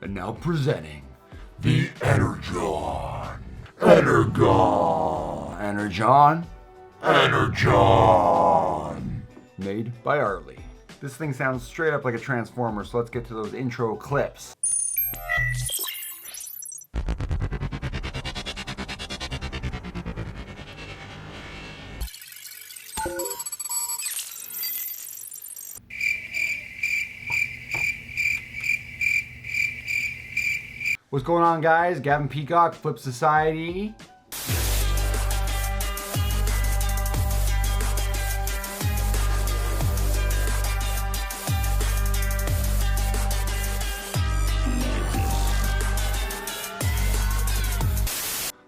And now presenting the Energon. Energon. Made by Artlii. This thing sounds straight up like a transformer, so let's get to those intro clips. What's going on, guys? Gavin Peacock, Flip Society.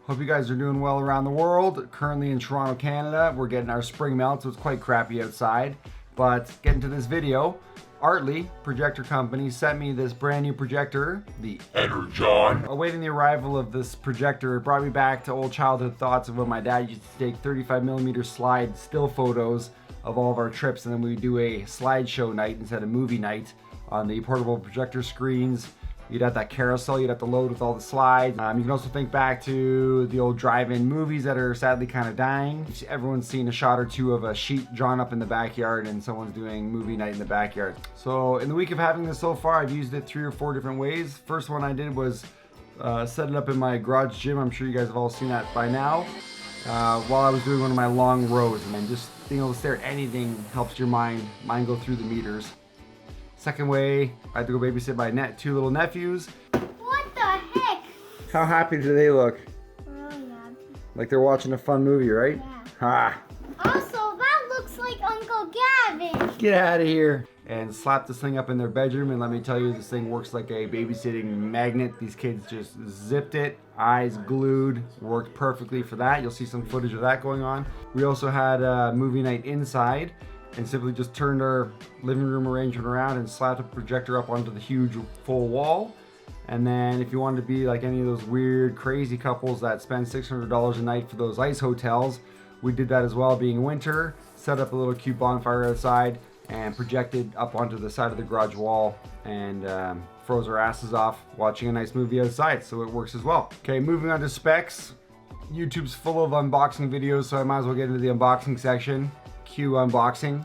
Hope you guys are doing well around the world. Currently in Toronto, Canada, we're getting our spring melt, so it's quite crappy outside. But getting to this video, Artlii, Projector company, sent me this brand new projector, the Energon. Awaiting the arrival of this projector, it brought me back to old childhood thoughts of when my dad used to take 35mm slide still photos of all of our trips, and then we would do a slideshow night instead of movie night on the portable projector screens. You'd have that carousel you'd have to load with all the slides. You can also think back to the old drive-in movies that are sadly kind of dying. Everyone's seen a shot or two of a sheet drawn up in the backyard and someone's doing movie night in the backyard. So in the week of having this so far, I've used it 3 or 4 different ways. First one I did was set it up in my garage gym. I'm sure you guys have all seen that by now. While I was doing one of my long rows, and then just being able to stare at anything helps your mind go through the meters. Second way, I had to go babysit my 2 little nephews. What the heck? How happy do they look? Oh, yeah. Like they're watching a fun movie, right? Yeah. Ha! Also, that looks like Uncle Gavin. Get out of here! And slap this thing up in their bedroom, and let me tell you, this thing works like a babysitting magnet. These kids just zipped it, eyes glued, worked perfectly for that. You'll see some footage of that going on. We also had a movie night inside, and simply just turned our living room arrangement around and slapped a projector up onto the huge full wall. And then if you wanted to be like any of those weird, crazy couples that spend $600 a night for those ice hotels, we did that as well, being winter. Set up a little cute bonfire outside and projected up onto the side of the garage wall and froze our asses off watching a nice movie outside, so it works as well. Okay, moving on to specs. YouTube's full of unboxing videos, so I might as well get into the unboxing section. Cue unboxing.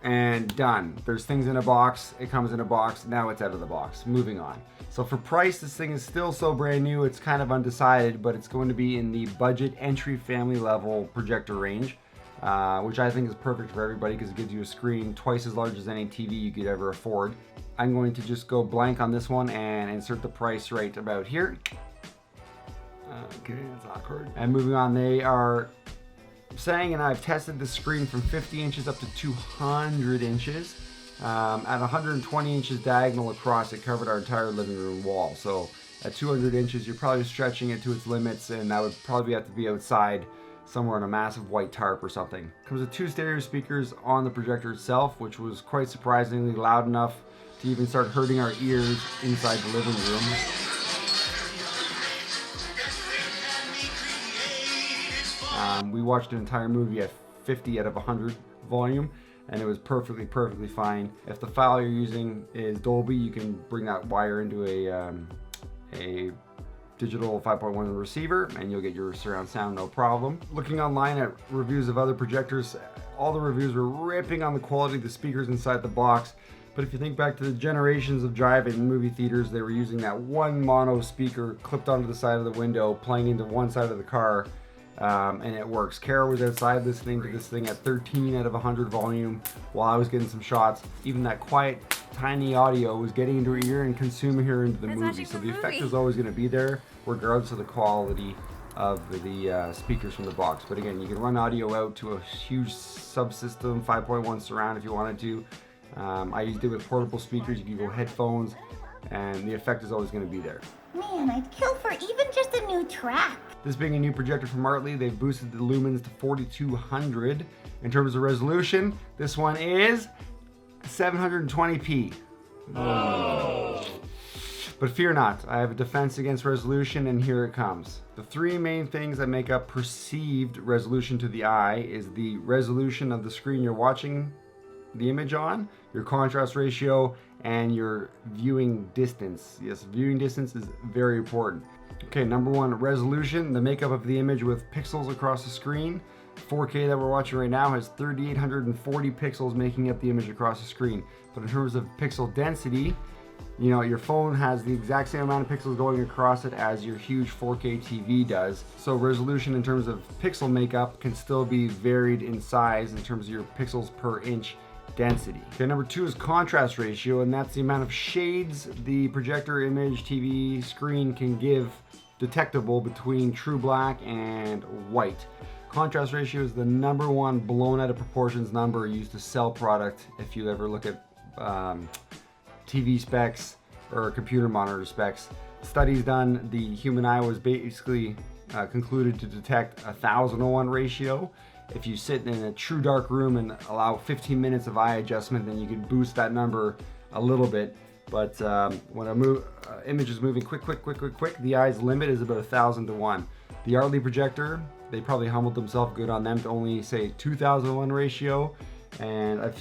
And done. There's things in a box, it comes in a box, now it's out of the box. Moving on. So for price, this thing is still so brand new, it's kind of undecided, but it's going to be in the budget entry family level projector range, which I think is perfect for everybody because it gives you a screen twice as large as any TV you could ever afford. I'm going to just go blank on this one and insert the price right about here. Okay, that's awkward. And moving on, they are saying, and I've tested the screen from 50 inches up to 200 inches. At 120 inches diagonal across, it covered our entire living room wall. So at 200 inches, you're probably stretching it to its limits, and that would probably have to be outside somewhere on a massive white tarp or something. Comes with 2 stereo speakers on the projector itself, which was quite surprisingly loud enough to even start hurting our ears inside the living room. We watched an entire movie at 50 out of 100 volume, and it was perfectly fine. If the file you're using is Dolby, you can bring that wire into a digital 5.1 receiver, and you'll get your surround sound no problem. Looking online at reviews of other projectors, all the reviews were ripping on the quality of the speakers inside the box. But if you think back to the generations of drive-in movie theaters, they were using that one mono speaker clipped onto the side of the window, playing into one side of the car. And it works. Kara was outside listening to this thing at 13 out of 100 volume while I was getting some shots. Even that quiet, tiny audio was getting into her ear and consuming her into the movie. So the effect is always going to be there, regardless of the quality of the speakers from the box. But again, you can run audio out to a huge subsystem, 5.1 surround if you wanted to. I used it with portable speakers. You can go headphones, and the effect is always going to be there. Man, I'd kill for even just a new track. This being a new projector from Artlii, they've boosted the lumens to 4200. In terms of resolution, this one is 720p. Oh. But fear not, I have a defense against resolution, and here it comes. The three main things that make up perceived resolution to the eye is the resolution of the screen you're watching the image on, your contrast ratio, and your viewing distance. Yes, viewing distance is very important. Okay, number one, resolution, the makeup of the image with pixels across the screen. 4K that we're watching right now has 3,840 pixels making up the image across the screen. But in terms of pixel density, you know, your phone has the exact same amount of pixels going across it as your huge 4K TV does. So resolution in terms of pixel makeup can still be varied in size in terms of your pixels per inch density. Okay, number two is contrast ratio, and that's the amount of shades the projector image TV screen can give detectable between true black and white. Contrast ratio is the number one blown out of proportions number used to sell product. If you ever look at TV specs or computer monitor specs, studies done, the human eye was basically concluded to detect a 1000:1 ratio. If you sit in a true dark room and allow 15 minutes of eye adjustment, then you could boost that number a little bit. But when a image is moving quick, the eye's limit is about 1000:1. The Artlii projector, they probably humbled themselves, good on them, to only say 2000:1 ratio. And I've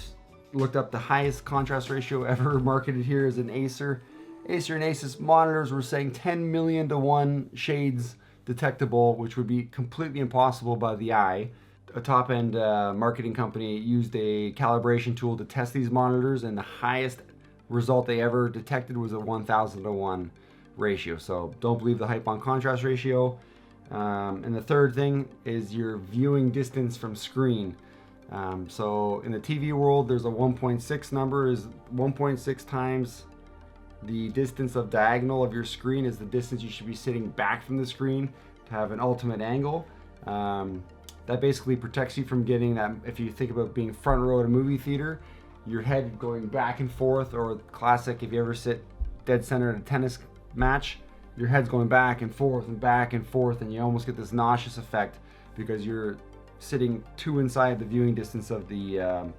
looked up the highest contrast ratio ever marketed here is an Acer. Acer and Asus monitors were saying 10 million to 1 shades detectable, which would be completely impossible by the eye. A top-end marketing company used a calibration tool to test these monitors, and the highest result they ever detected was a 1000:1 ratio. So don't believe the hype on contrast ratio. And the third thing is your viewing distance from screen. So in the TV world, there's a 1.6 number, is 1.6 times the distance of diagonal of your screen is the distance you should be sitting back from the screen to have an ultimate angle. That basically protects you from getting that. If you think about being front row at a movie theater, your head going back and forth, or classic, if you ever sit dead center at a tennis match, your head's going back and forth and back and forth, and you almost get this nauseous effect because you're sitting too inside the viewing distance of the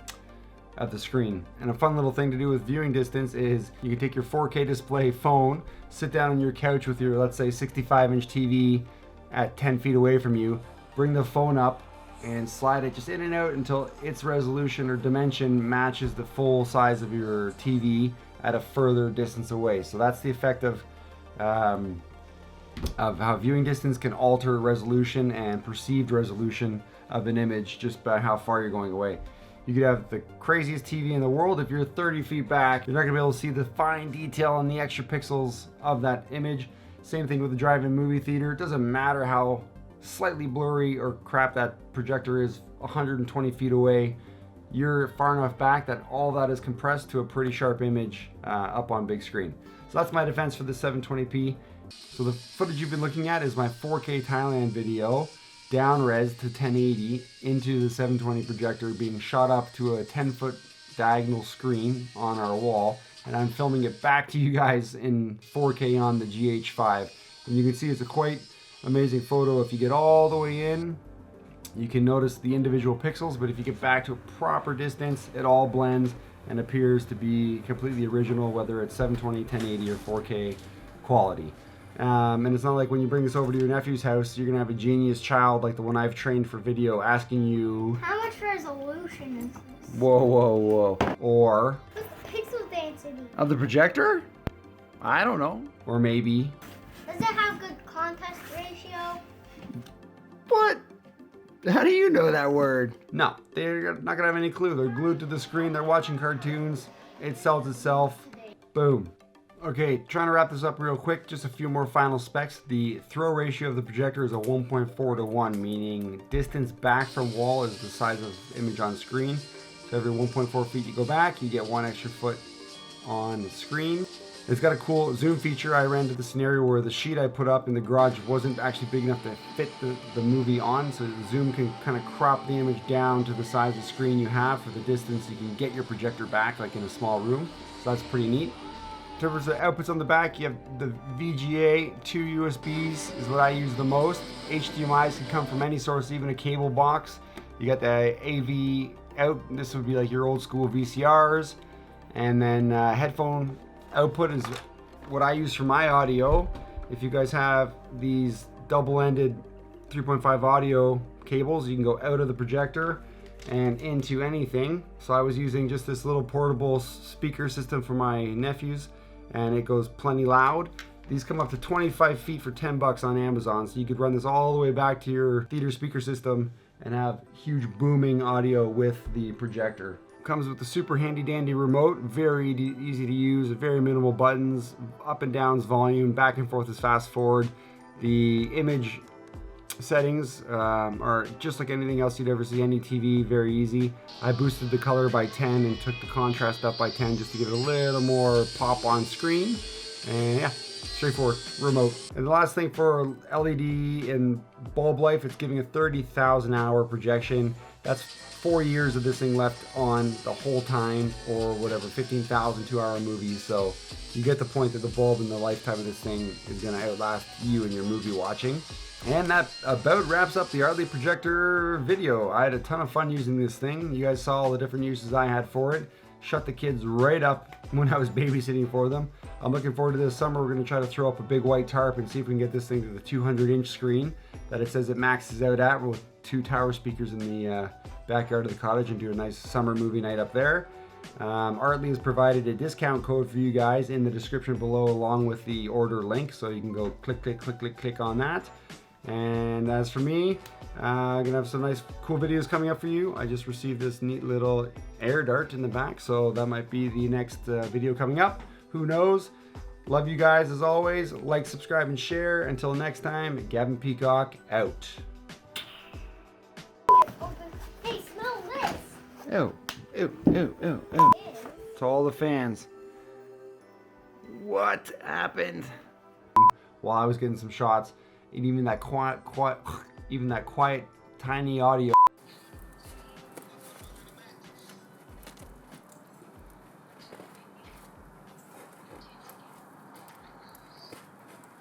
screen. And a fun little thing to do with viewing distance is you can take your 4K display phone, sit down on your couch with your, let's say, 65-inch TV at 10 feet away from you, bring the phone up and slide it just in and out until its resolution or dimension matches the full size of your TV at a further distance away. So that's the effect of how viewing distance can alter resolution and perceived resolution of an image just by how far you're going away. You could have the craziest TV in the world. If you're 30 feet back, you're not gonna be able to see the fine detail and the extra pixels of that image. Same thing with the drive-in movie theater. It doesn't matter how slightly blurry or crap that projector is 120 feet away. You're far enough back that all that is compressed to a pretty sharp image up on big screen. So that's my defense for the 720p. So the footage you've been looking at is my 4K Thailand video, down res to 1080 into the 720 projector being shot up to a 10-foot diagonal screen on our wall, and I'm filming it back to you guys in 4K on the GH5. And you can see it's a quite amazing photo. If you get all the way in, you can notice the individual pixels, but if you get back to a proper distance, it all blends and appears to be completely original, whether it's 720, 1080, or 4K quality. And it's not like when you bring this over to your nephew's house, you're gonna have a genius child like the one I've trained for video asking you, how much resolution is this? Whoa. Or, what's the pixel density of the projector? I don't know. Or maybe, does it have good contrast ratio? what? How do you know that word? No, they're not gonna have any clue. They're glued to the screen, they're watching cartoons, it sells itself. Boom. Okay, trying to wrap this up real quick, just a few more final specs. The throw ratio of the projector is a 1.4 to 1, meaning distance back from wall is the size of image on screen. So every 1.4 feet you go back, you get 1 extra foot on the screen. It's got a cool zoom feature. I ran into the scenario where the sheet I put up in the garage wasn't actually big enough to fit the movie on, so the zoom can kind of crop the image down to the size of screen you have for the distance you can get your projector back, like in a small room. So that's pretty neat. In terms of outputs on the back, you have the VGA, 2 USBs is what I use the most. HDMIs can come from any source, even a cable box. You got the AV out, this would be like your old school VCRs. And then headphone output is what I use for my audio, if you guys have these double-ended 3.5 audio cables, you can go out of the projector and into anything. So I was using just this little portable speaker system for my nephews, and it goes plenty loud. These come up to 25 feet for 10 bucks on Amazon, so you could run this all the way back to your theater speaker system and have huge booming audio with the projector. Comes with a super handy dandy remote, very easy to use, very minimal buttons, up and down's volume, back and forth is fast forward. The image settings are just like anything else you'd ever see, any TV, very easy. I boosted the color by 10 and took the contrast up by 10 just to give it a little more pop on screen. And yeah, straightforward remote. And the last thing for LED and bulb life, it's giving a 30,000 hour projection. That's 4 years of this thing left on the whole time, or whatever, 15,000 2-hour movies. So you get the point that the bulb and the lifetime of this thing is going to outlast you and your movie watching. And that about wraps up the Artlii Projector video. I had a ton of fun using this thing. You guys saw all the different uses I had for it. Shut the kids right up when I was babysitting for them. I'm looking forward to this summer. We're going to try to throw up a big white tarp and see if we can get this thing to the 200-inch screen that it says it maxes out at, with 2 tower speakers in the backyard of the cottage, and do a nice summer movie night up there. Artlii has provided a discount code for you guys in the description below, along with the order link, so you can go click on that. And as for me, I'm gonna have some nice cool videos coming up for you. I just received this neat little air dart in the back, so that might be the next video coming up. Who knows? Love you guys as always. Like, subscribe, and share. Until next time, Gavin Peacock out. Hey, smell this. Ew. To all the fans. What happened? While I was getting some shots, and even that quiet, tiny audio.